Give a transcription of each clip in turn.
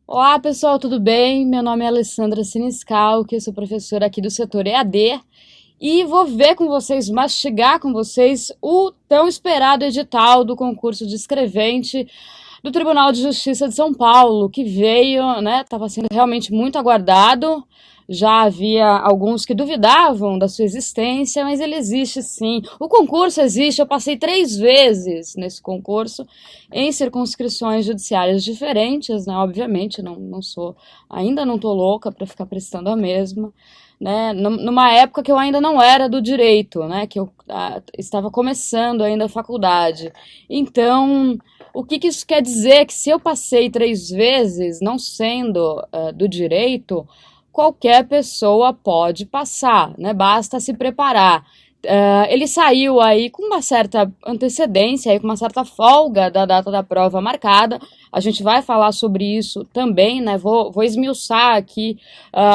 Olá, pessoal, tudo bem? Meu nome é Alessandra Siniscal, que eu sou professora aqui do setor EAD e vou ver com vocês, mastigar com vocês o tão esperado edital do concurso de escrevente do Tribunal de Justiça de São Paulo, que veio, né, estava sendo realmente muito aguardado. Já havia alguns que duvidavam da sua existência, mas ele existe sim. O concurso existe, eu passei 3 vezes nesse concurso, em circunscrições judiciárias diferentes, né? Obviamente, não sou, ainda não estou louca para ficar prestando a mesma. Né, numa época que eu ainda não era do direito, né, que eu estava começando ainda a faculdade. Então, o que, que isso quer dizer? Que se eu passei 3 vezes, não sendo do direito, qualquer pessoa pode passar, né? Basta se preparar. Ele saiu aí com uma certa antecedência, aí com uma certa folga da data da prova marcada. A gente vai falar sobre isso também, né? Vou esmiuçar aqui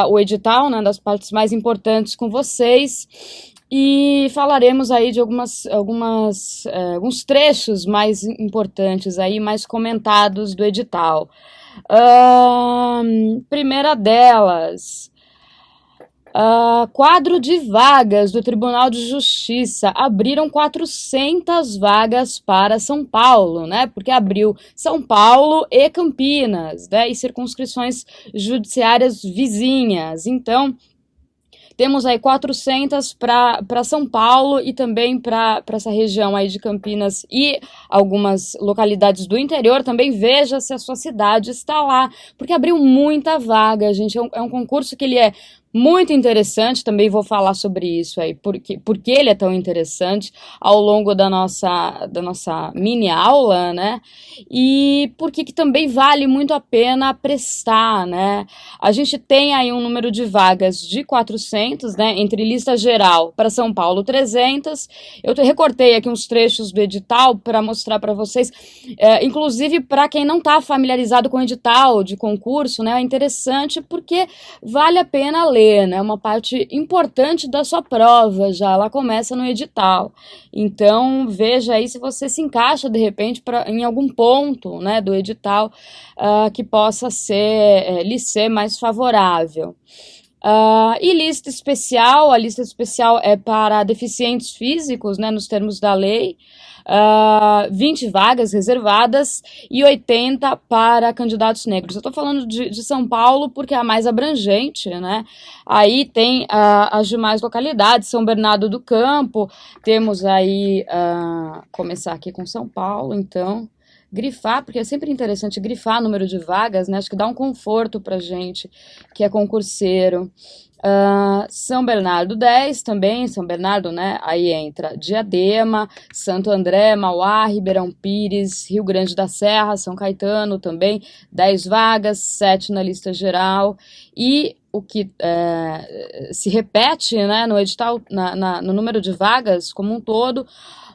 o edital, né, das partes mais importantes com vocês. E falaremos aí de alguns trechos mais importantes aí, mais comentados do edital. Primeira delas, quadro de vagas do Tribunal de Justiça. Abriram 400 vagas para São Paulo, né? Porque abriu São Paulo e Campinas, né? E circunscrições judiciárias vizinhas. Então, temos aí 400 para São Paulo e também para essa região aí de Campinas e algumas localidades do interior. Também veja se a sua cidade está lá, porque abriu muita vaga, gente. É um concurso que ele é muito interessante, também vou falar sobre isso aí, porque ele é tão interessante ao longo da nossa mini aula, né? E porque que também vale muito a pena prestar, né? A gente tem aí um número de vagas de 400, né? Entre lista geral para São Paulo 300. Eu recortei aqui uns trechos do edital para mostrar para vocês, inclusive para quem não está familiarizado com o edital de concurso, né? É interessante porque vale a pena ler. Né, uma parte importante da sua prova já, ela começa no edital. Então, veja aí se você se encaixa, de repente, em algum ponto, né, do edital que possa lhe ser mais favorável. E lista especial, a lista especial é para deficientes físicos, né, nos termos da lei. 20 vagas reservadas e 80 para candidatos negros. Eu estou falando de São Paulo porque é a mais abrangente, né? Aí tem as demais localidades, São Bernardo do Campo, temos aí, começar aqui com São Paulo, então, grifar, porque é sempre interessante grifar número de vagas, né? Acho que dá um conforto pra gente que é concurseiro. São Bernardo 10 também, São Bernardo, né? Aí entra Diadema, Santo André, Mauá, Ribeirão Pires, Rio Grande da Serra, São Caetano também, 10 vagas, 7 na lista geral. E o que se repete, né, no edital, no número de vagas como um todo,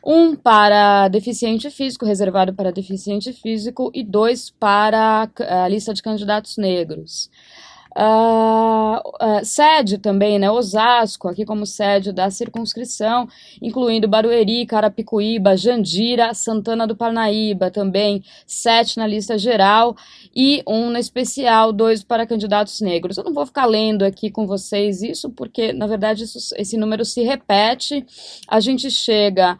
um para deficiente físico, reservado para deficiente físico, e 2 para a lista de candidatos negros. Sede também, né, Osasco, aqui como sede da circunscrição, incluindo Barueri, Carapicuíba, Jandira, Santana do Parnaíba, também 7 na lista geral e 1 na especial, 2 para candidatos negros. Eu não vou ficar lendo aqui com vocês isso, porque, na verdade, esse número se repete. A gente chega...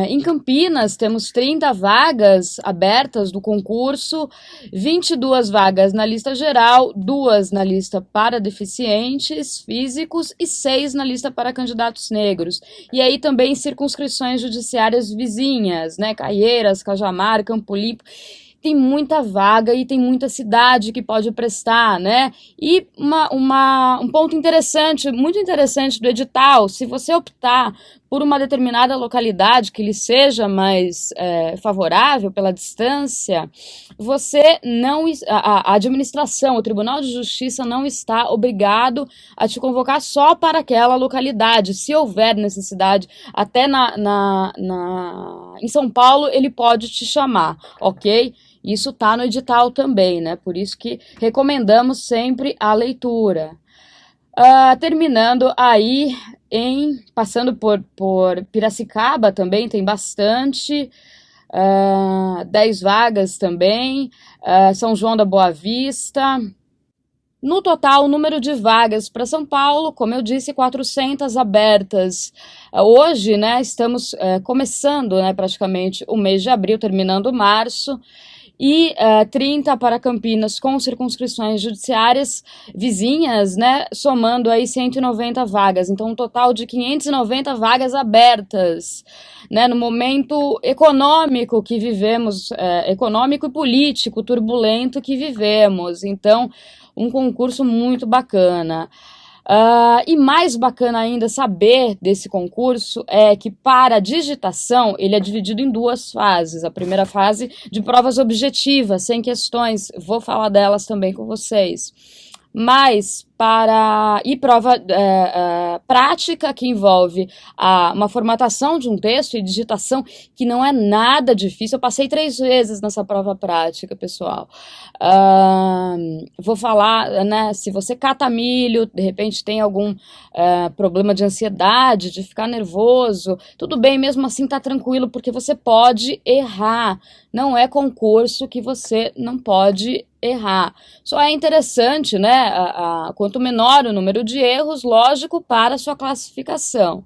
em Campinas, temos 30 vagas abertas do concurso, 22 vagas na lista geral, 2 na lista para deficientes físicos e 6 na lista para candidatos negros. E aí também circunscrições judiciárias vizinhas, né? Caieiras, Cajamar, Campo Limpo. Tem muita vaga e tem muita cidade que pode prestar, né? E um ponto interessante, muito interessante do edital, se você optar por uma determinada localidade que lhe seja mais favorável pela distância, você não, a administração, o Tribunal de Justiça não está obrigado a te convocar só para aquela localidade. Se houver necessidade, até em São Paulo, ele pode te chamar, ok? Isso está no edital também, né? Por isso que recomendamos sempre a leitura. Terminando aí, passando por Piracicaba também tem bastante. 10 vagas também, São João da Boa Vista. No total, o número de vagas para São Paulo, como eu disse, 400 abertas. Hoje, né, estamos começando, né, praticamente o mês de abril, terminando março, e 30 para Campinas com circunscrições judiciárias vizinhas, né, somando aí 190 vagas. Então, um total de 590 vagas abertas, né, no momento econômico que vivemos, econômico e político turbulento que vivemos. Então, um concurso muito bacana. E mais bacana ainda saber desse concurso é que para a digitação ele é dividido em 2 fases. A primeira fase de provas objetivas, sem questões, vou falar delas também com vocês. Mas prova prática que envolve uma formatação de um texto e digitação que não é nada difícil. Eu passei 3 vezes nessa prova prática, pessoal. Vou falar, né, se você cata milho, de repente tem algum problema de ansiedade, de ficar nervoso, tudo bem, mesmo assim tá tranquilo, porque você pode errar. Não é concurso que você não pode errar. Só é interessante, né, quanto menor o número de erros, lógico, para a sua classificação.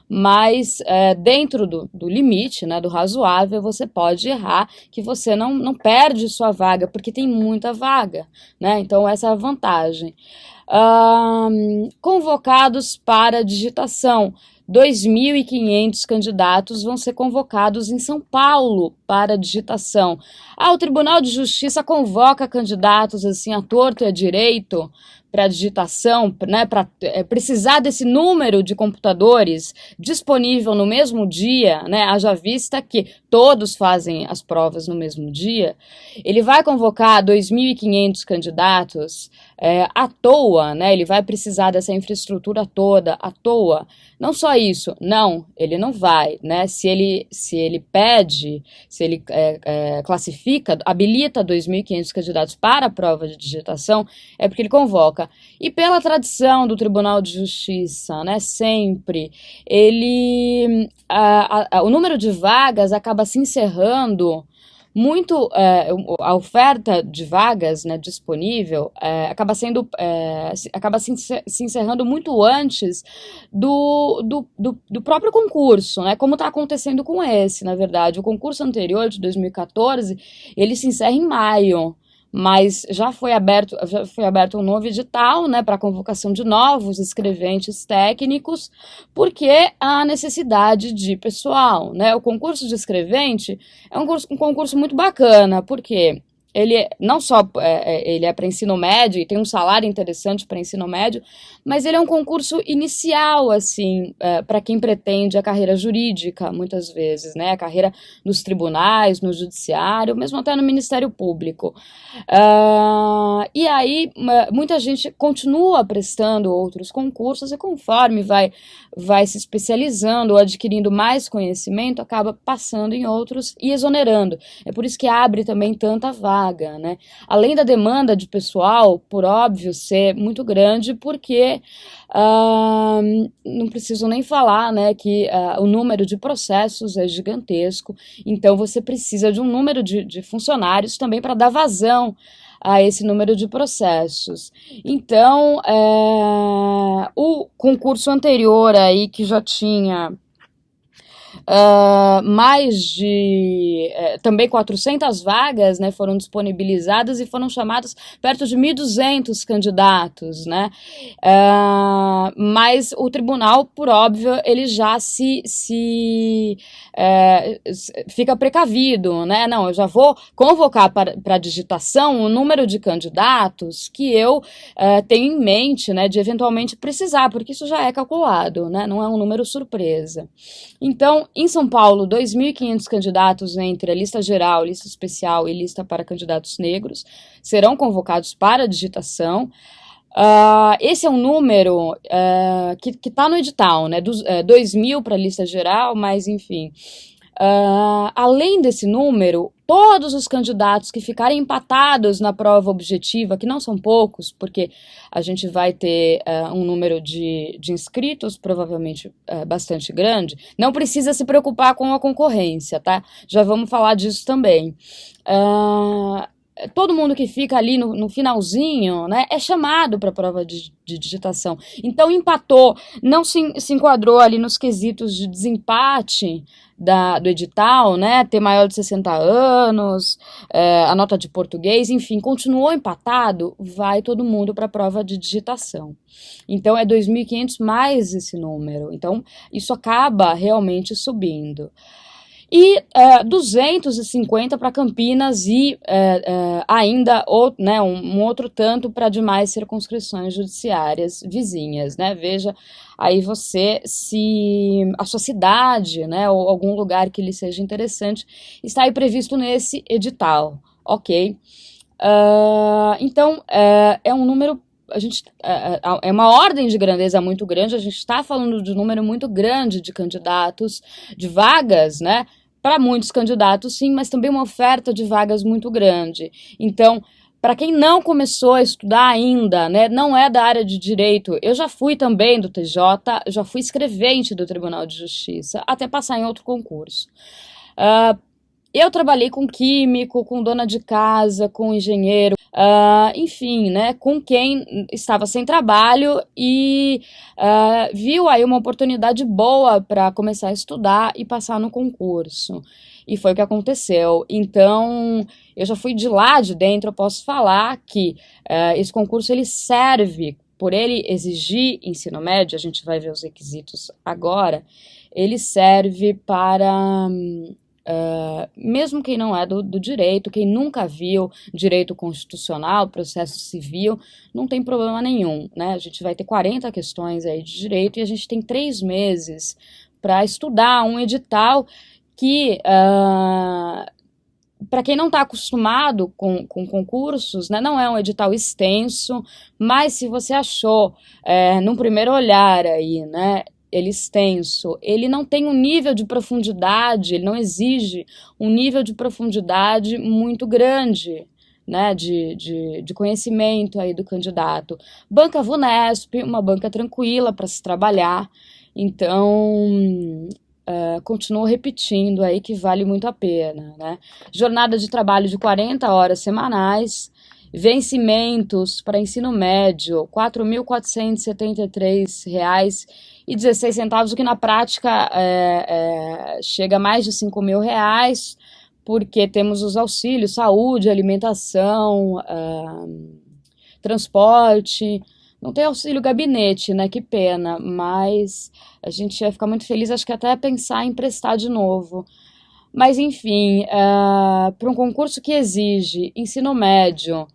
Mas dentro do limite, né, do razoável, você pode errar, que você não perde sua vaga, porque tem muita vaga, né? Então essa é a vantagem. Convocados para digitação. 2.500 candidatos vão ser convocados em São Paulo para digitação. O Tribunal de Justiça convoca candidatos assim à torto e à direito para digitação, né, para precisar desse número de computadores disponível no mesmo dia, né, haja vista que todos fazem as provas no mesmo dia. Ele vai convocar 2.500 candidatos à toa, né, ele vai precisar dessa infraestrutura toda à toa. Não só isso, não, ele não vai, né, se ele pede, se ele classifica, habilita 2.500 candidatos para a prova de digitação, é porque ele convoca. E pela tradição do Tribunal de Justiça, né, sempre, o número de vagas acaba se encerrando muito, a oferta de vagas, né, disponível acaba se encerrando muito antes do próprio concurso, né, como está acontecendo com esse, na verdade. O concurso anterior, de 2014, ele se encerra em maio. Mas já foi aberto um novo edital, né, para a convocação de novos escreventes técnicos, porque há necessidade de pessoal, né? O concurso de escrevente é um concurso muito bacana, porque ele não só ele é para ensino médio e tem um salário interessante para ensino médio, mas ele é um concurso inicial, assim, para quem pretende a carreira jurídica, muitas vezes, né, a carreira nos tribunais, no judiciário, mesmo até no Ministério Público. E aí, muita gente continua prestando outros concursos e conforme vai se especializando ou adquirindo mais conhecimento, acaba passando em outros e exonerando. É por isso que abre também tanta vaga, né? Além da demanda de pessoal, por óbvio, ser muito grande, porque não preciso nem falar, né, que o número de processos é gigantesco, então você precisa de um número de funcionários também para dar vazão a esse número de processos. Então, o concurso anterior aí, que já tinha também 400 vagas, né, foram disponibilizadas e foram chamados perto de 1.200 candidatos, né, mas o tribunal, por óbvio, ele já fica precavido, né, não, eu já vou convocar para digitação o número de candidatos que eu tenho em mente, né, de eventualmente precisar, porque isso já é calculado, né, não é um número surpresa. Então, em São Paulo, 2.500 candidatos entre a lista geral, lista especial e lista para candidatos negros serão convocados para a digitação. Esse é um número que está no edital, né? 2.000 para a lista geral, mas enfim. Além desse número, todos os candidatos que ficarem empatados na prova objetiva, que não são poucos, porque a gente vai ter um número de inscritos provavelmente bastante grande, não precisa se preocupar com a concorrência, tá? Já vamos falar disso também. Todo mundo que fica ali no finalzinho, né, é chamado para a prova de digitação. Então, empatou, não se enquadrou ali nos quesitos de desempate do edital, né, ter maior de 60 anos, a nota de português, enfim, continuou empatado, vai todo mundo para a prova de digitação. Então, é 2.500 mais esse número. Então, isso acaba realmente subindo. E 250 para Campinas e ainda um outro tanto para demais circunscrições judiciárias vizinhas, né? Veja aí você se a sua cidade, né, ou algum lugar que lhe seja interessante, está aí previsto nesse edital, ok? Então, é um número, é uma ordem de grandeza muito grande, a gente está falando de um número muito grande de candidatos, de vagas, né? Para muitos candidatos, sim, mas também uma oferta de vagas muito grande. Então, para quem não começou a estudar ainda, né, não é da área de direito, eu já fui também do TJ, já fui escrevente do Tribunal de Justiça, até passar em outro concurso. Eu trabalhei com químico, com dona de casa, com engenheiro, enfim, né, com quem estava sem trabalho e viu aí uma oportunidade boa para começar a estudar e passar no concurso. E foi o que aconteceu. Então, eu já fui de lá de dentro, eu posso falar que esse concurso ele serve, por ele exigir ensino médio, a gente vai ver os requisitos agora, ele serve para... mesmo quem não é do direito, quem nunca viu direito constitucional, processo civil, não tem problema nenhum, né? A gente vai ter 40 questões aí de direito e a gente tem 3 meses para estudar um edital que, para quem não está acostumado com concursos, né, não é um edital extenso, mas se você achou, num primeiro olhar aí, né, ele extenso, ele não tem um nível de profundidade, ele não exige um nível de profundidade muito grande, né, de conhecimento aí do candidato. Banca Vunesp, uma banca tranquila para se trabalhar, então continuo repetindo aí que vale muito a pena, né. Jornada de trabalho de 40 horas semanais, vencimentos para ensino médio, R$ 4.473,16, o que na prática chega a mais de R$ 5.000, porque temos os auxílios, saúde, alimentação, transporte, não tem auxílio gabinete, né, que pena, mas a gente ia ficar muito feliz, acho que até pensar em prestar de novo. Mas enfim, para um concurso que exige ensino médio,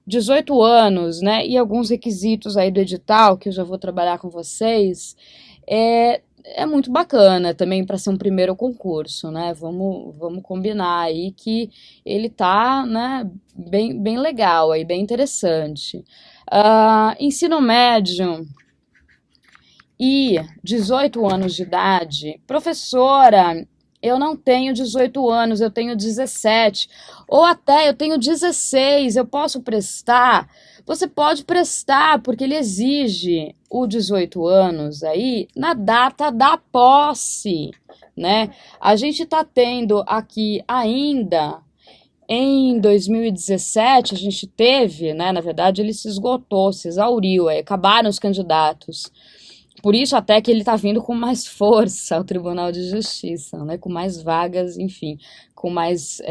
18 anos, né, e alguns requisitos aí do edital, que eu já vou trabalhar com vocês, é muito bacana também para ser um primeiro concurso, né, vamos combinar aí que ele tá, né, bem legal aí, bem interessante. Ensino médio e 18 anos de idade, professora, eu não tenho 18 anos, eu tenho 17, ou até eu tenho 16, eu posso prestar? Você pode prestar, porque ele exige o 18 anos aí na data da posse, né? A gente está tendo aqui ainda, em 2017, a gente teve, né? Na verdade, ele se esgotou, se exauriu, acabaram os candidatos. Por isso até que ele está vindo com mais força ao Tribunal de Justiça, né, com mais vagas, enfim, com mais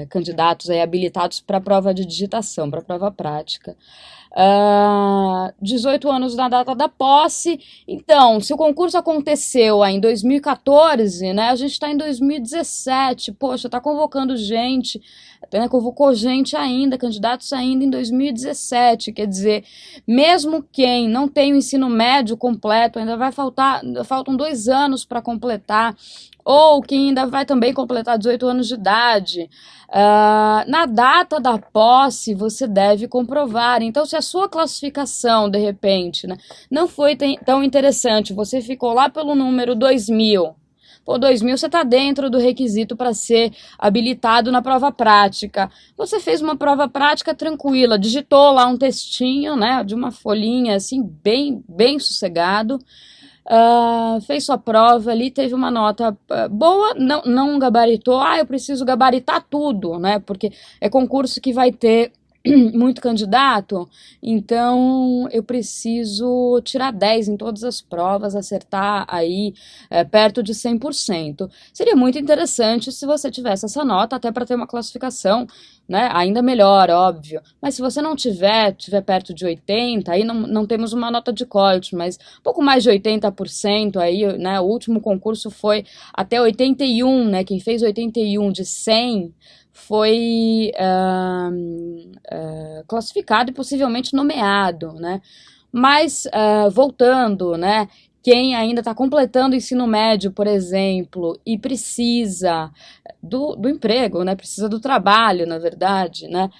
candidatos aí habilitados para a prova de digitação, para a prova prática. 18 anos na data da posse, então, se o concurso aconteceu aí em 2014, né, a gente está em 2017, poxa, está convocando gente, né, convocou gente ainda, candidatos ainda em 2017, quer dizer, mesmo quem não tem o ensino médio completo, ainda faltam 2 anos para completar, ou quem ainda vai também completar 18 anos de idade, na data da posse você deve comprovar. Então, se a sua classificação, de repente, né, não foi tão interessante, você ficou lá pelo número 2000, Pô, 2.000 você está dentro do requisito para ser habilitado na prova prática. Você fez uma prova prática tranquila, digitou lá um textinho, né, de uma folhinha assim, bem sossegado, fez sua prova ali, teve uma nota boa, não gabaritou, eu preciso gabaritar tudo, né, porque é concurso que vai ter muito candidato, então eu preciso tirar 10 em todas as provas, acertar aí perto de 100%. Seria muito interessante se você tivesse essa nota, até para ter uma classificação, né, ainda melhor, óbvio. Mas se você não tiver perto de 80, aí não temos uma nota de corte, mas pouco mais de 80% aí, né, o último concurso foi até 81, né, quem fez 81 de 100 foi classificado e possivelmente nomeado, né? Mas, voltando, né, quem ainda está completando o ensino médio, por exemplo, e precisa do emprego, né, precisa do trabalho, na verdade, né,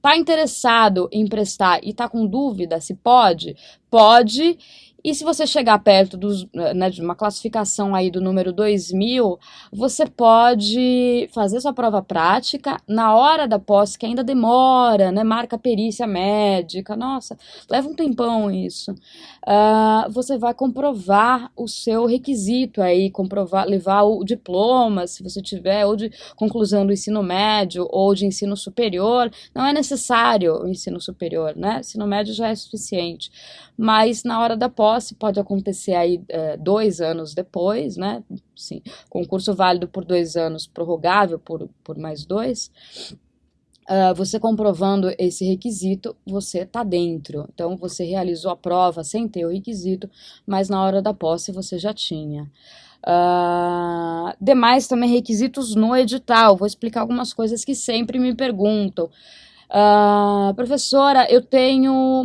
tá interessado em prestar e tá com dúvida se pode, pode. E se você chegar perto né, de uma classificação aí do número 2.000, você pode fazer sua prova prática na hora da posse, que ainda demora, né? Marca perícia médica, nossa, leva um tempão isso. Você vai comprovar o seu requisito aí, levar o diploma, se você tiver, ou de conclusão do ensino médio, ou de ensino superior. Não é necessário o ensino superior, né? Ensino médio já é suficiente. Mas na hora da posse pode acontecer aí 2 anos depois, né? Sim, concurso válido por 2 anos, prorrogável por mais 2. Você comprovando esse requisito, você está dentro. Então, você realizou a prova sem ter o requisito, mas na hora da posse você já tinha. Demais também requisitos no edital. Vou explicar algumas coisas que sempre me perguntam. Professora,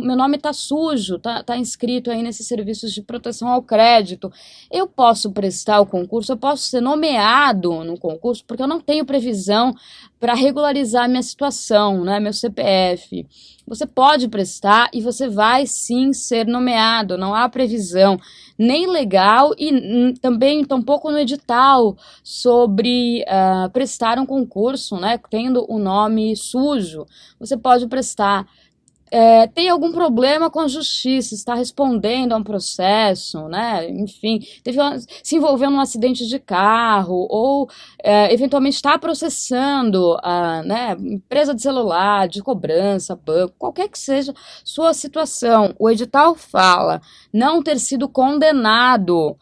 meu nome tá sujo, tá inscrito aí nesses serviços de proteção ao crédito. Eu posso prestar o concurso, eu posso ser nomeado no concurso, porque eu não tenho previsão para regularizar minha situação, né, meu CPF. Você pode prestar e você vai sim ser nomeado, não há previsão nem legal e também tampouco no edital sobre prestar um concurso, né, tendo o nome sujo. Você pode prestar. Tem algum problema com a justiça, está respondendo a um processo, né? Enfim, se envolveu num acidente de carro, ou eventualmente está processando né, empresa de celular, de cobrança, banco, qualquer que seja sua situação. O edital fala não ter sido condenado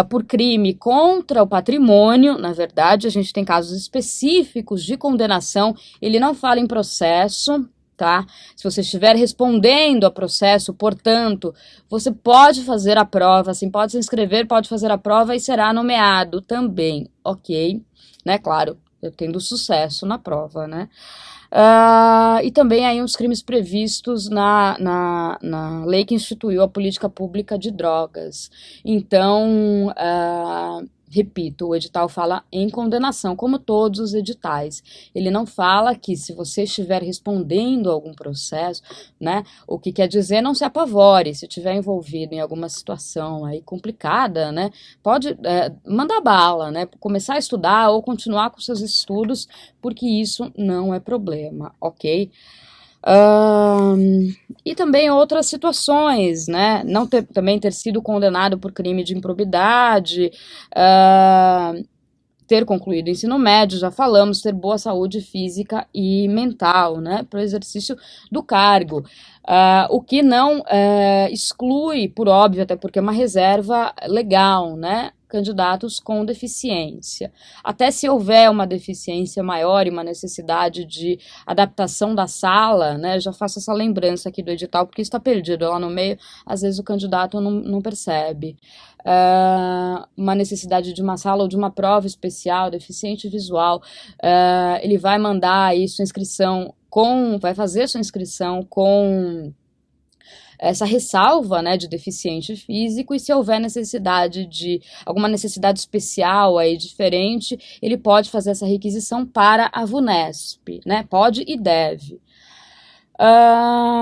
por crime contra o patrimônio. Na verdade, a gente tem casos específicos de condenação, ele não fala em processo, tá? Se você estiver respondendo a processo, portanto, você pode fazer a prova, assim, pode se inscrever, pode fazer a prova e será nomeado também, ok? Né, claro, eu tendo sucesso na prova, né? E também aí uns crimes previstos na lei que instituiu a política pública de drogas. Então, repito, o edital fala em condenação, como todos os editais. Ele não fala que se você estiver respondendo a algum processo, né, o que quer dizer não se apavore, se estiver envolvido em alguma situação aí complicada, né, pode mandar bala, né, começar a estudar ou continuar com seus estudos, porque isso não é problema, ok? E também outras situações, né? Também ter sido condenado por crime de improbidade, ter concluído o ensino médio, já falamos, ter boa saúde física e mental, né? Para o exercício do cargo. O que não exclui, por óbvio, até porque é uma reserva legal, né? Candidatos com deficiência. Até se houver uma deficiência maior e uma necessidade de adaptação da sala, né, já faço essa lembrança aqui do edital, porque está perdido lá no meio, às vezes o candidato não percebe. Uma necessidade de uma sala ou de uma prova especial, deficiente visual, ele vai mandar aí sua inscrição vai fazer sua inscrição com essa ressalva, né, de deficiente físico, e se houver alguma necessidade especial aí diferente, ele pode fazer essa requisição para a VUNESP, né, pode e deve.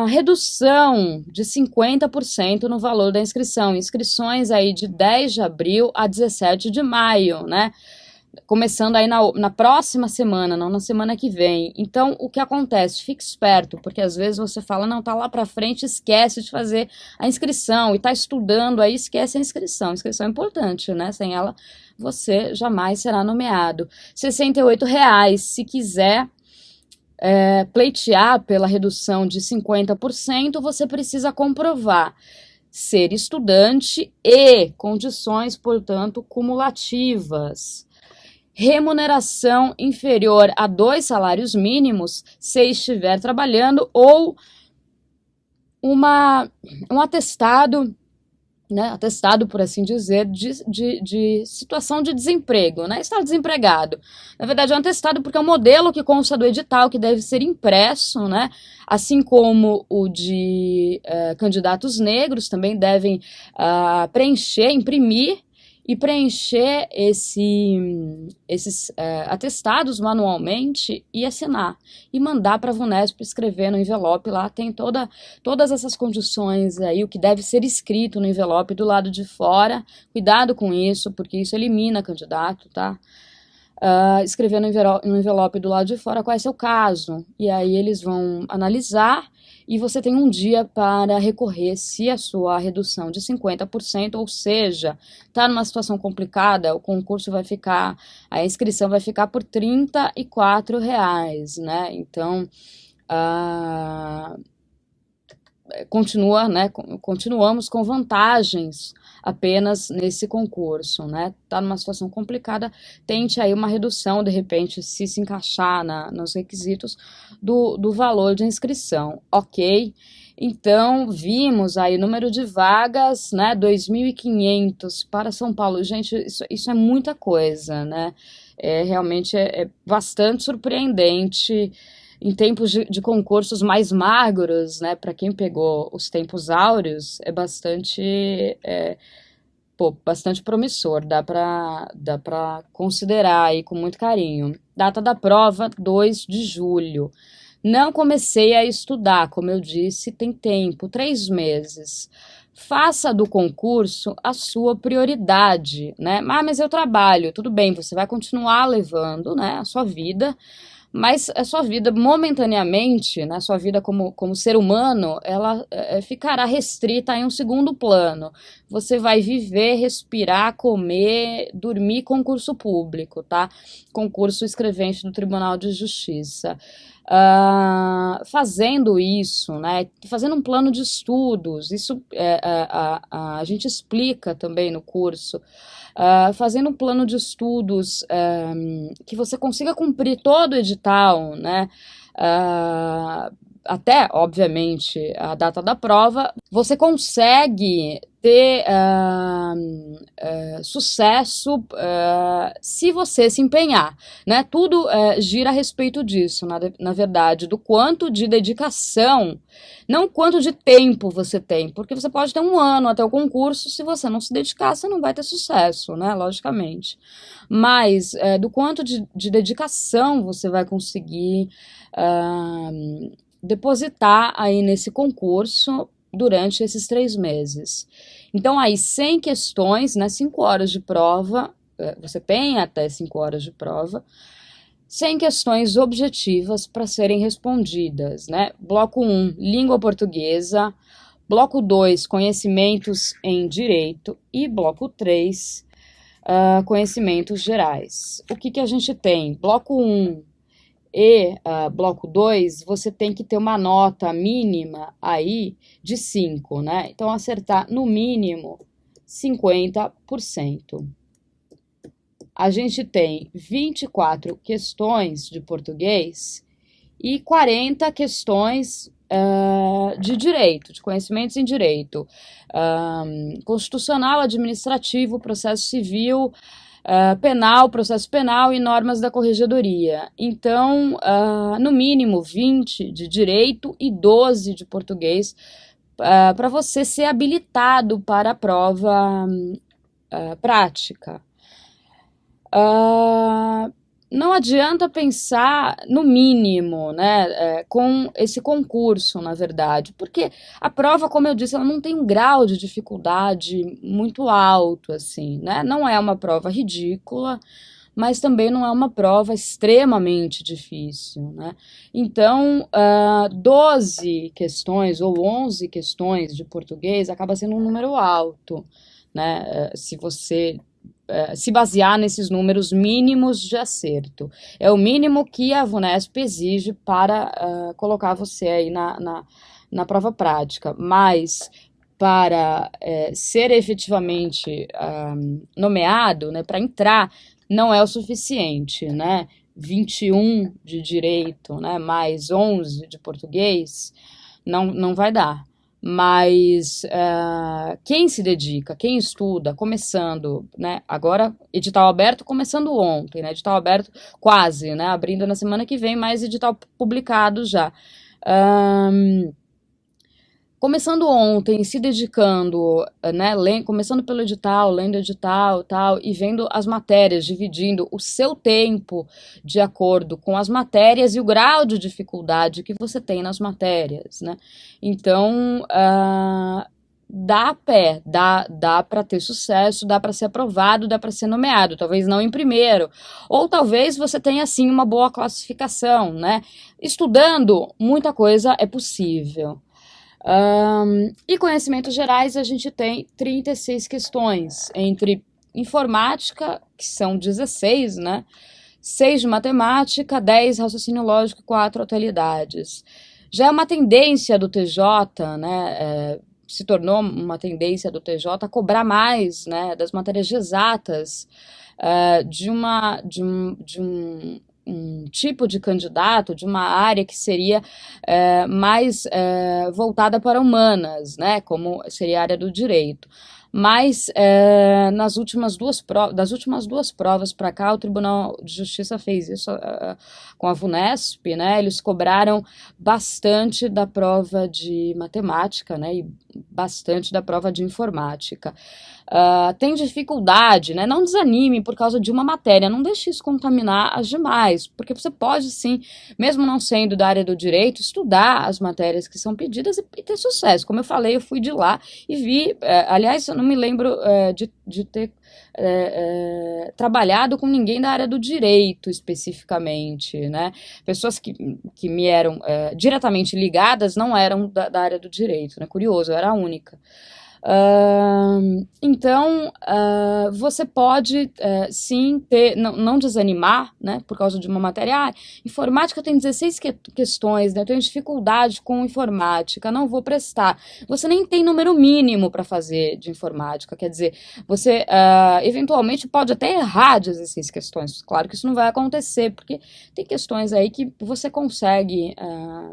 Redução de 50% no valor da inscrição. Inscrições aí de 10 de abril a 17 de maio, né? Começando aí na próxima semana, não na semana que vem. Então, o que acontece? Fique esperto, porque às vezes você fala, não, tá lá pra frente, esquece de fazer a inscrição, e tá estudando aí, esquece a inscrição. A inscrição é importante, né? Sem ela, você jamais será nomeado. R$ 68, se quiser pleitear pela redução de 50%, você precisa comprovar ser estudante e condições, portanto, cumulativas. Remuneração inferior a 2 salários mínimos se estiver trabalhando, ou um atestado, né, atestado, por assim dizer, de situação de desemprego, né, está desempregado. Na verdade, é um atestado porque é um modelo que consta do edital, que deve ser impresso, né, assim como o de candidatos negros também devem preencher, imprimir e preencher esses atestados manualmente e assinar. E mandar para a VUNESP escrever no envelope. Lá tem todas essas condições aí, o que deve ser escrito no envelope do lado de fora. Cuidado com isso, porque isso elimina candidato, tá? Escrever no envelope do lado de fora qual é seu caso. E aí eles vão analisar e você tem um dia para recorrer se a sua redução de 50%, ou seja, está numa situação complicada, o concurso vai ficar, a inscrição vai ficar por R$ 34, né? Então, continuamos com vantagens apenas nesse concurso, né? Tá numa situação complicada, tente aí uma redução, de repente, se encaixar nos requisitos do valor de inscrição, ok? Então, vimos aí o número de vagas, né? 2.500 para São Paulo. Gente, isso é muita coisa, né? Realmente é bastante surpreendente. Em tempos de concursos mais magros, né, para quem pegou os tempos áureos, é bastante promissor, dá para considerar aí com muito carinho. Data da prova, 2 de julho. Não comecei a estudar, como eu disse, tem tempo, 3 meses. Faça do concurso a sua prioridade, né? Mas eu trabalho, tudo bem, você vai continuar levando, né, a sua vida, mas a sua vida momentaneamente, né, a sua vida como ser humano, ela ficará restrita em um segundo plano. Você vai viver, respirar, comer, dormir concurso público, tá? Concurso escrevente do Tribunal de Justiça. Fazendo isso, né, fazendo um plano de estudos, isso a gente explica também no curso, fazendo um plano de estudos que você consiga cumprir todo o edital, né, até, obviamente, a data da prova, você consegue ter sucesso se você se empenhar, né? Tudo gira a respeito disso, na verdade, do quanto de dedicação, não quanto de tempo você tem, porque você pode ter 1 ano até o concurso, se você não se dedicar, você não vai ter sucesso, né? Logicamente. Mas do quanto de dedicação você vai conseguir depositar aí nesse concurso durante esses 3 meses. Então, aí, 100 questões, né, 5 horas de prova, você tem até 5 horas de prova, 100 questões objetivas para serem respondidas, né? Bloco 1, língua portuguesa, bloco 2, conhecimentos em direito, e bloco 3, conhecimentos gerais. O que a gente tem? Bloco 1, e bloco 2, você tem que ter uma nota mínima aí de 5, né? Então, acertar no mínimo 50%. A gente tem 24 questões de português e 40 questões de direito, de conhecimentos em direito. Constitucional, administrativo, processo civil, penal, processo penal e normas da corregedoria. Então, no mínimo 20 de direito e 12 de português, para você ser habilitado para a prova prática. não adianta pensar no mínimo, né, com esse concurso, na verdade, porque a prova, como eu disse, ela não tem um grau de dificuldade muito alto, assim, né? Não é uma prova ridícula, mas também não é uma prova extremamente difícil, né? Então, 12 questões ou 11 questões de português acaba sendo um número alto, né? Se você se basear nesses números mínimos de acerto. É o mínimo que a VUNESP exige para colocar você aí na prova prática, mas para ser efetivamente nomeado, né, para entrar, não é o suficiente, né? 21 de direito, né, mais 11 de português, não vai dar. Mas quem se dedica, quem estuda, começando, né? Agora, edital aberto começando ontem, né? Edital aberto quase, né? Abrindo na semana que vem, mas edital publicado já. Começando ontem, se dedicando, né, começando pelo edital, lendo edital, tal, e vendo as matérias, dividindo o seu tempo de acordo com as matérias e o grau de dificuldade que você tem nas matérias, né? Então, dá pé, dá para ter sucesso, dá para ser aprovado, dá para ser nomeado, talvez não em primeiro, ou talvez você tenha, sim, uma boa classificação, né? Estudando, muita coisa é possível. E conhecimentos gerais, a gente tem 36 questões, entre informática, que são 16, né? 6 de matemática, 10 raciocínio lógico e 4 atualidades. Já é uma tendência do TJ, né? Se tornou uma tendência do TJ a cobrar mais, né, das matérias de exatas, de um tipo de candidato, de uma área que seria mais voltada para humanas, né, como seria a área do direito. Mas das últimas duas provas para cá, o Tribunal de Justiça fez isso com a VUNESP, né? Eles cobraram bastante da prova de matemática, né? E bastante da prova de informática. Tem dificuldade, né? Não desanime por causa de uma matéria, não deixe isso contaminar as demais, porque você pode sim, mesmo não sendo da área do direito, estudar as matérias que são pedidas e ter sucesso. Como eu falei, eu fui de lá e vi, aliás, eu não me lembro de ter trabalhado com ninguém da área do direito especificamente, né? Pessoas que me eram diretamente ligadas não eram da área do direito, né? Curioso, eu era a única. Então, você pode sim ter, não desanimar, né, por causa de uma matéria. Informática tem 16 questões, né, eu tenho dificuldade com informática, não vou prestar. Você nem tem número mínimo para fazer de informática, quer dizer, você eventualmente pode até errar 16 questões. Claro que isso não vai acontecer, porque tem questões aí que você consegue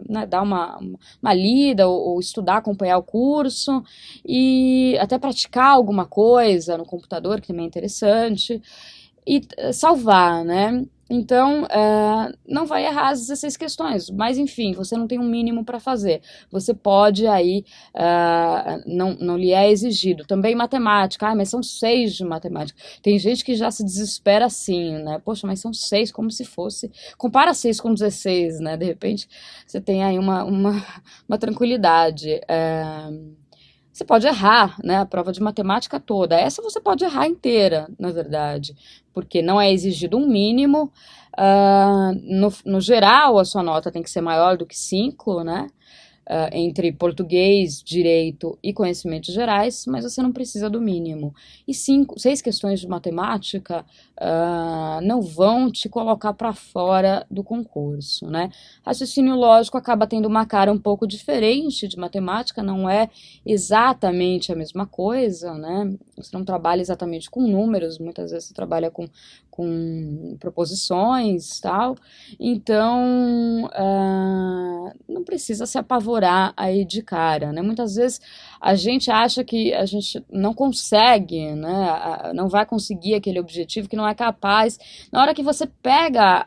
né, dar uma lida ou estudar, acompanhar o curso e até praticar alguma coisa no computador, que também é interessante, e salvar, né? Então, não vai errar as 16 questões, mas enfim, você não tem um mínimo para fazer. Você pode aí, não lhe é exigido. Também matemática, mas são 6 de matemática. Tem gente que já se desespera assim, né? Poxa, mas são 6 como se fosse. Compara 6 com 16, né? De repente, você tem aí uma tranquilidade. Você pode errar, né, a prova de matemática toda. Essa você pode errar inteira, na verdade, porque não é exigido um mínimo. No geral, a sua nota tem que ser maior do que 5, né? Entre português, direito e conhecimentos gerais, mas você não precisa do mínimo. E 6 questões de matemática não vão te colocar para fora do concurso, né? Raciocínio lógico acaba tendo uma cara um pouco diferente de matemática, não é exatamente a mesma coisa, né? Você não trabalha exatamente com números, muitas vezes você trabalha com proposições, tal. Então, não precisa se apavorar aí de cara, né? Muitas vezes a gente acha que a gente não consegue, né? Não vai conseguir aquele objetivo, que não é capaz. Na hora que você pega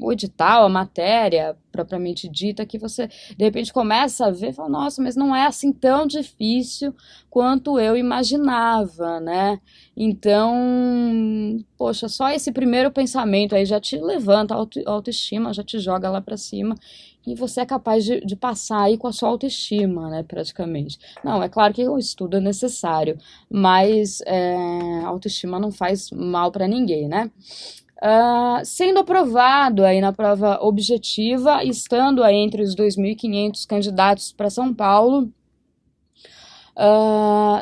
o edital, a matéria, propriamente dita, que você de repente começa a ver e fala, nossa, mas não é assim tão difícil quanto eu imaginava, né? Então, poxa, só esse primeiro pensamento aí já te levanta a autoestima, já te joga lá pra cima e você é capaz de passar aí com a sua autoestima, né, praticamente. Não, é claro que o estudo é necessário, mas a autoestima não faz mal pra ninguém, né? Sendo aprovado aí na prova objetiva, estando aí entre os 2.500 candidatos para São Paulo,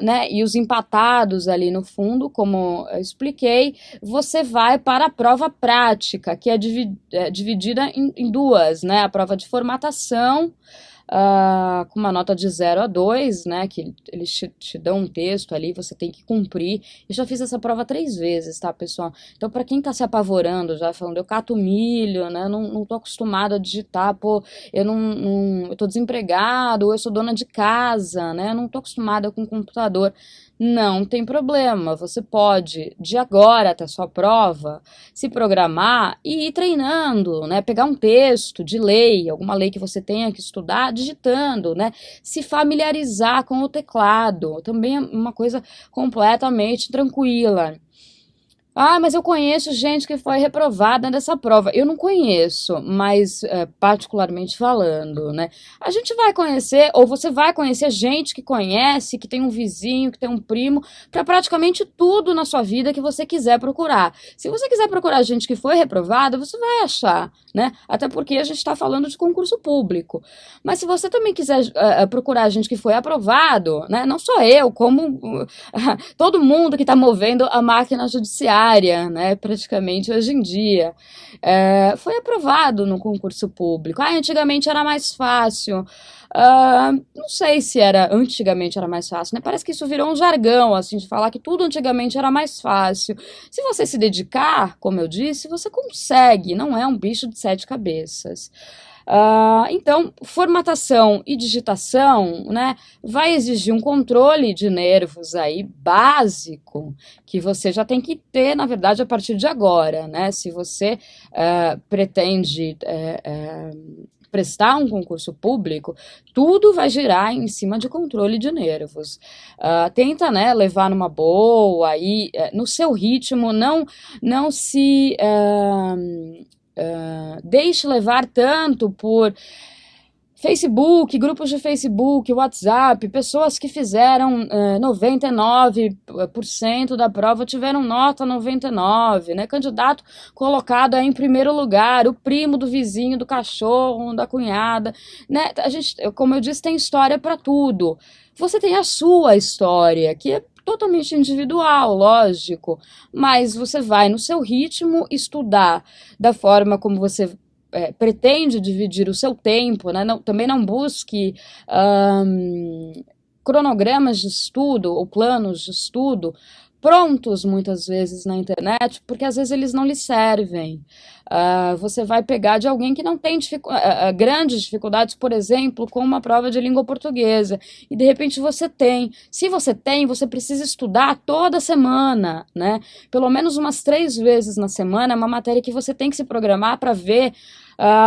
né, e os empatados ali no fundo, como eu expliquei, você vai para a prova prática, que é dividida em duas, né, a prova de formatação, com uma nota de 0 a 2, né, que eles te dão um texto ali, você tem que cumprir. Eu já fiz essa prova 3 vezes, tá, pessoal? Então, para quem tá se apavorando, já falando, eu cato milho, né, não tô acostumado a digitar, pô, eu tô desempregado, ou eu sou dona de casa, né, eu não tô acostumada com computador. Não tem problema, você pode, de agora até a sua prova, se programar e ir treinando, né? Pegar um texto de lei, alguma lei que você tenha que estudar, digitando, né? Se familiarizar com o teclado, também é uma coisa completamente tranquila. Mas eu conheço gente que foi reprovada nessa prova. Eu não conheço, mas particularmente falando, né? A gente vai conhecer, ou você vai conhecer gente que conhece, que tem um vizinho, que tem um primo, para praticamente tudo na sua vida que você quiser procurar. Se você quiser procurar gente que foi reprovada, você vai achar, né? Até porque a gente está falando de concurso público. Mas se você também quiser procurar gente que foi aprovado, né? Não só eu, como todo mundo que está movendo a máquina judiciária, né, praticamente hoje em dia, foi aprovado no concurso público. Antigamente era mais fácil. Não sei se antigamente era mais fácil, né? Parece que isso virou um jargão, assim, de falar que tudo antigamente era mais fácil. Se você se dedicar, como eu disse, você consegue, não é um bicho de 7 cabeças. Então, formatação e digitação, né, vai exigir um controle de nervos aí básico, que você já tem que ter, na verdade, a partir de agora, né? Se você pretende prestar um concurso público, tudo vai girar em cima de controle de nervos. Tenta, né, levar numa boa, aí, no seu ritmo, não se deixe levar tanto por Facebook, grupos de Facebook, WhatsApp, pessoas que fizeram 99% da prova tiveram nota 99, né? Candidato colocado aí em primeiro lugar, o primo do vizinho, do cachorro, da cunhada, né? A gente, como eu disse, tem história para tudo. Você tem a sua história, que é totalmente individual, lógico, mas você vai no seu ritmo estudar da forma como você pretende dividir o seu tempo, né? Também não busque cronogramas de estudo ou planos de estudo prontos muitas vezes na internet, porque às vezes eles não lhe servem. Você vai pegar de alguém que não tem grandes dificuldades, por exemplo, com uma prova de língua portuguesa, e de repente você tem. Se você tem, você precisa estudar toda semana, né? Pelo menos umas 3 vezes na semana, é uma matéria que você tem que se programar para ver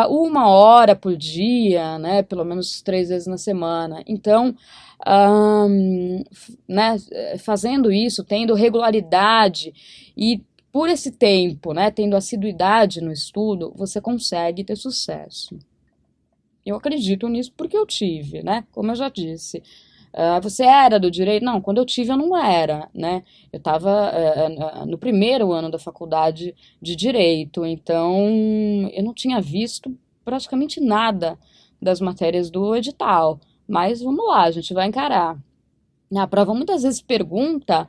1 hora por dia, né? Pelo menos 3 vezes na semana. Então, né, fazendo isso, tendo regularidade e por esse tempo, né, tendo assiduidade no estudo, você consegue ter sucesso. Eu acredito nisso porque eu tive, né, como eu já disse. Você era do direito? Não, quando eu tive eu não era, né, eu estava no primeiro ano da faculdade de direito, então eu não tinha visto praticamente nada das matérias do edital. Mas vamos lá, a gente vai encarar. A prova muitas vezes pergunta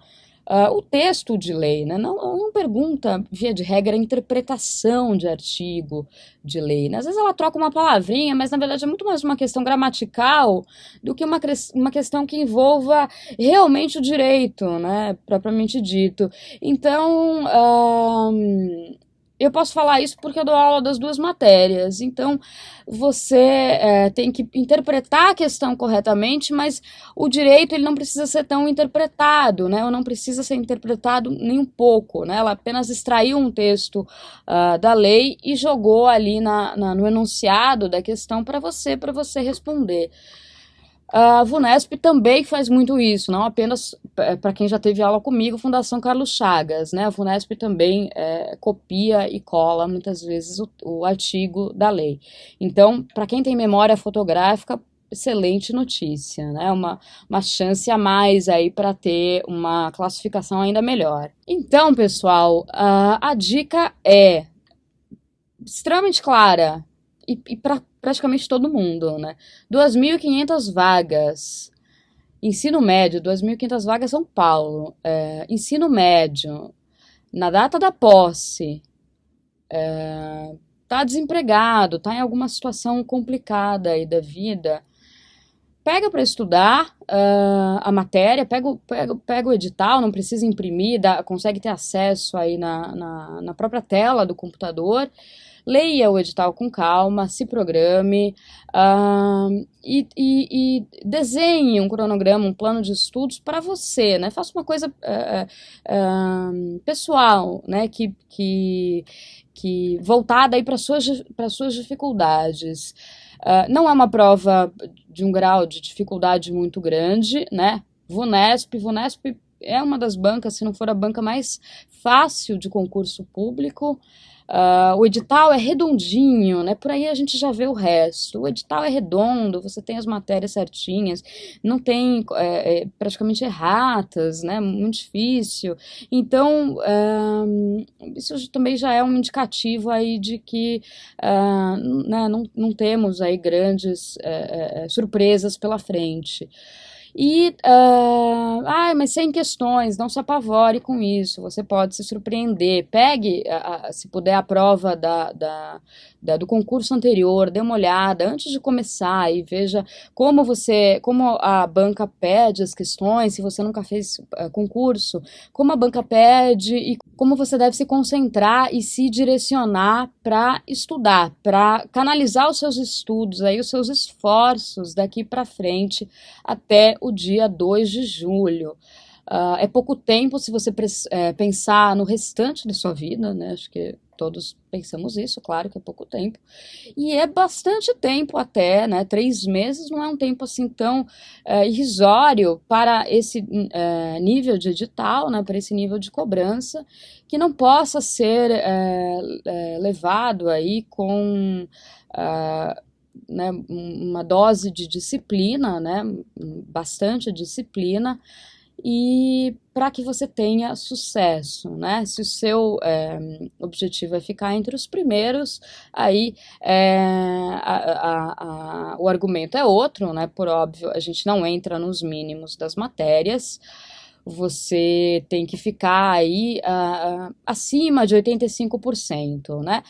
o texto de lei, né? Não pergunta, via de regra, a interpretação de artigo de lei, né? Às vezes ela troca uma palavrinha, mas na verdade é muito mais uma questão gramatical do que uma questão que envolva realmente o direito, né? Propriamente dito. Então, Eu posso falar isso porque eu dou aula das duas matérias, então você tem que interpretar a questão corretamente, mas o direito ele não precisa ser tão interpretado, né? Ou não precisa ser interpretado nem um pouco, né? Ela apenas extraiu um texto da lei e jogou ali no enunciado da questão para você responder. A VUNESP também faz muito isso, não apenas para quem já teve aula comigo, Fundação Carlos Chagas, né? A VUNESP também copia e cola muitas vezes o artigo da lei. Então, para quem tem memória fotográfica, excelente notícia, né? Uma chance a mais aí para ter uma classificação ainda melhor. Então, pessoal, a dica é extremamente clara e para praticamente todo mundo, né? 2.500 vagas. Ensino médio, 2.500 vagas São Paulo. Ensino médio, na data da posse, tá desempregado, tá em alguma situação complicada aí da vida, pega para estudar a matéria, pega o edital, não precisa imprimir, consegue ter acesso aí na própria tela do computador. Leia o edital com calma, se programe e desenhe um cronograma, um plano de estudos para você, né? Faça uma coisa pessoal, né? Que voltada aí para suas dificuldades. Não é uma prova de um grau de dificuldade muito grande, né? VUNESP é uma das bancas, se não for a banca mais fácil de concurso público. O edital é redondinho, né? Por aí a gente já vê o resto. O edital é redondo, você tem as matérias certinhas, não tem praticamente erratas, né? Muito difícil. Então, isso também já é um indicativo aí de que né, não temos aí grandes surpresas pela frente. Mas sem questões, não se apavore com isso, você pode se surpreender. Pegue, se puder, a prova do concurso anterior, dê uma olhada antes de começar e veja como a banca pede as questões, se você nunca fez concurso, como a banca pede e como você deve se concentrar e se direcionar para estudar, para canalizar os seus estudos, aí, os seus esforços daqui para frente até o dia 2 de julho. É pouco tempo se você pensar no restante da sua vida, né? Acho que todos pensamos isso, claro que é pouco tempo. E é bastante tempo até, né? 3 meses não é um tempo assim tão irrisório para esse nível de edital, né? Para esse nível de cobrança, que não possa ser levado aí com né, uma dose de disciplina, né? Bastante disciplina, e para que você tenha sucesso, né? Se o seu objetivo é ficar entre os primeiros, aí o argumento é outro, né? Por óbvio, a gente não entra nos mínimos das matérias, você tem que ficar aí acima de 85%, né?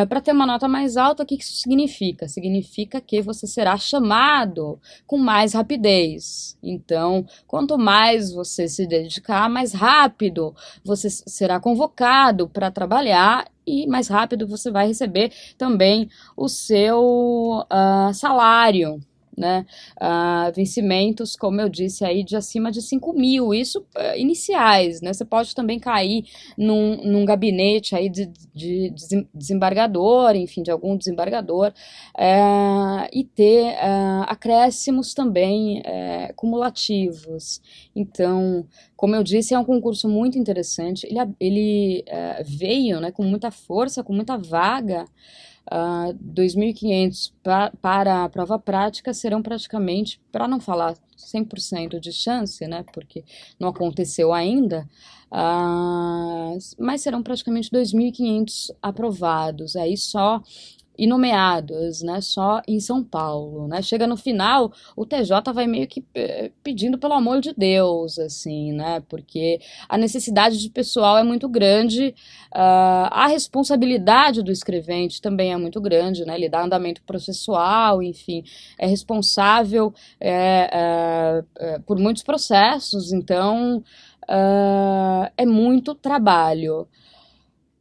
Para ter uma nota mais alta, o que isso significa? Significa que você será chamado com mais rapidez. Então, quanto mais você se dedicar, mais rápido você será convocado para trabalhar e mais rápido você vai receber também o seu salário, né? Vencimentos, como eu disse aí, de acima de 5.000, isso iniciais, né? Você pode também cair num gabinete aí de desembargador, enfim, de algum desembargador, e ter acréscimos também cumulativos. Então, como eu disse, é um concurso muito interessante, ele veio, né, com muita força, com muita vaga. 2.500 para a prova prática serão praticamente, para não falar 100% de chance, né, porque não aconteceu ainda, mas serão praticamente 2.500 aprovados, aí só e nomeados, né, só em São Paulo, né? Chega no final, o TJ vai meio que pedindo pelo amor de Deus, assim, né? Porque a necessidade de pessoal é muito grande, a responsabilidade do escrevente também é muito grande, né? Ele dá andamento processual, enfim, é responsável por muitos processos, então é muito trabalho.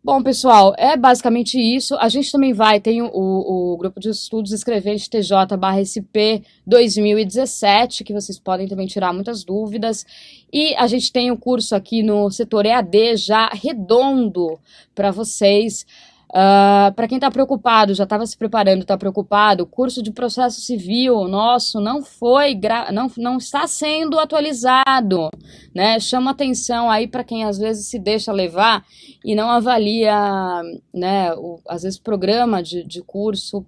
Bom, pessoal, é basicamente isso. A gente também tem o grupo de estudos Escrevente TJ/SP 2017, que vocês podem também tirar muitas dúvidas. E a gente tem o curso aqui no setor EAD já redondo para vocês. Para quem está preocupado, já estava se preparando, está preocupado, o curso de processo civil nosso não está sendo atualizado, né? Chama atenção aí para quem às vezes se deixa levar e não avalia, né? Às vezes programa de curso,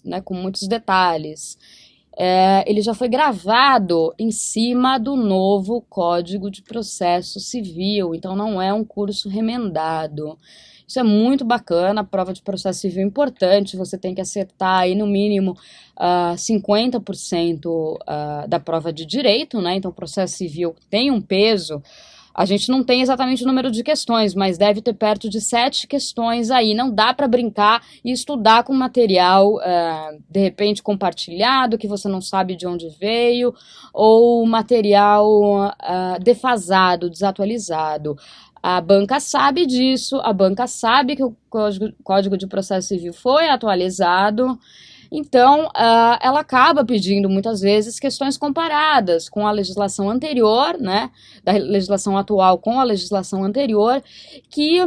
né? Com muitos detalhes. Ele já foi gravado em cima do novo Código de Processo Civil, então não é um curso remendado. Isso é muito bacana, a prova de processo civil é importante, você tem que acertar aí no mínimo 50% da prova de direito, né? Então o processo civil tem um peso. A gente não tem exatamente o número de questões, mas deve ter perto de 7 questões aí. Não dá para brincar e estudar com material, de repente, compartilhado, que você não sabe de onde veio, ou material defasado, desatualizado. A banca sabe disso, a banca sabe que o Código de Processo Civil foi atualizado. Então, ela acaba pedindo, muitas vezes, questões comparadas com a legislação anterior, né, da legislação atual com a legislação anterior, que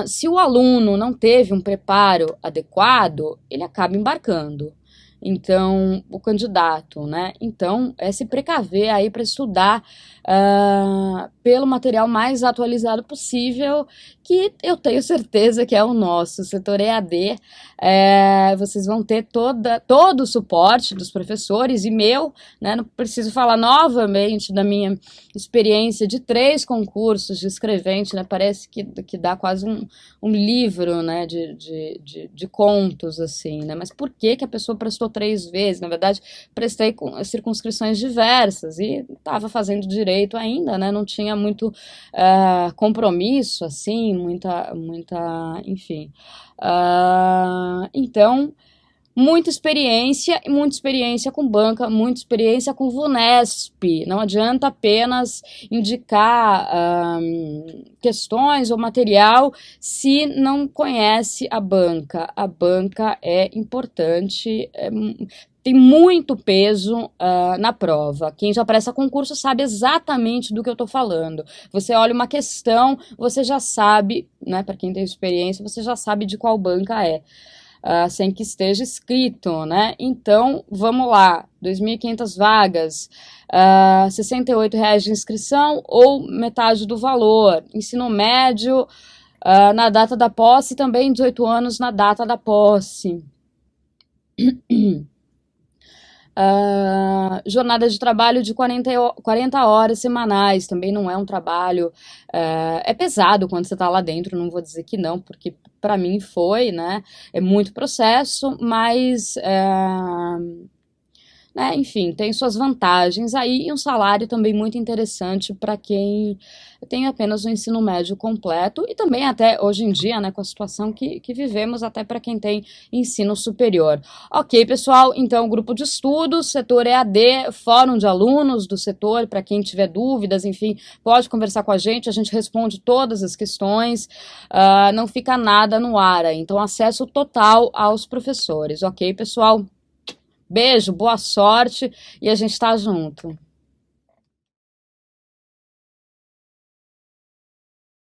se o aluno não teve um preparo adequado, ele acaba embarcando. Então, o candidato, né? Então, é se precaver aí para estudar pelo material mais atualizado possível, que eu tenho certeza que é o nosso setor EAD. Vocês vão ter todo o suporte dos professores e meu, né? Não preciso falar novamente da minha experiência de 3 concursos de escrevente, né? Parece que dá quase um livro, né? De contos, assim, né? Mas por que a pessoa prestou 3 vezes? Na verdade, prestei com circunscrições diversas e estava fazendo direito ainda, né? Não tinha muito compromisso, assim, muita, enfim. Então, muita experiência com banca, muita experiência com VUNESP. Não adianta apenas indicar questões ou material se não conhece a banca. A banca é importante, tem muito peso na prova. Quem já presta concurso sabe exatamente do que eu estou falando. Você olha uma questão, você já sabe, né, para quem tem experiência, você já sabe de qual banca é. Sem que esteja escrito, né? Então, vamos lá, 2.500 vagas, R$ 68,00 de inscrição ou metade do valor. Ensino médio na data da posse, também 18 anos na data da posse. Jornada de trabalho de 40 horas semanais, também não é um trabalho, é pesado quando você está lá dentro, não vou dizer que não, porque para mim foi, né, é muito processo, mas, né, enfim, tem suas vantagens aí e um salário também muito interessante para quem tem apenas o ensino médio completo e também até hoje em dia, né, com a situação que vivemos, até para quem tem ensino superior. Ok, pessoal, então grupo de estudos, setor EAD, fórum de alunos do setor, para quem tiver dúvidas, enfim, pode conversar com a gente responde todas as questões, não fica nada no ar, então acesso total aos professores, ok, pessoal? Beijo, boa sorte e a gente tá junto.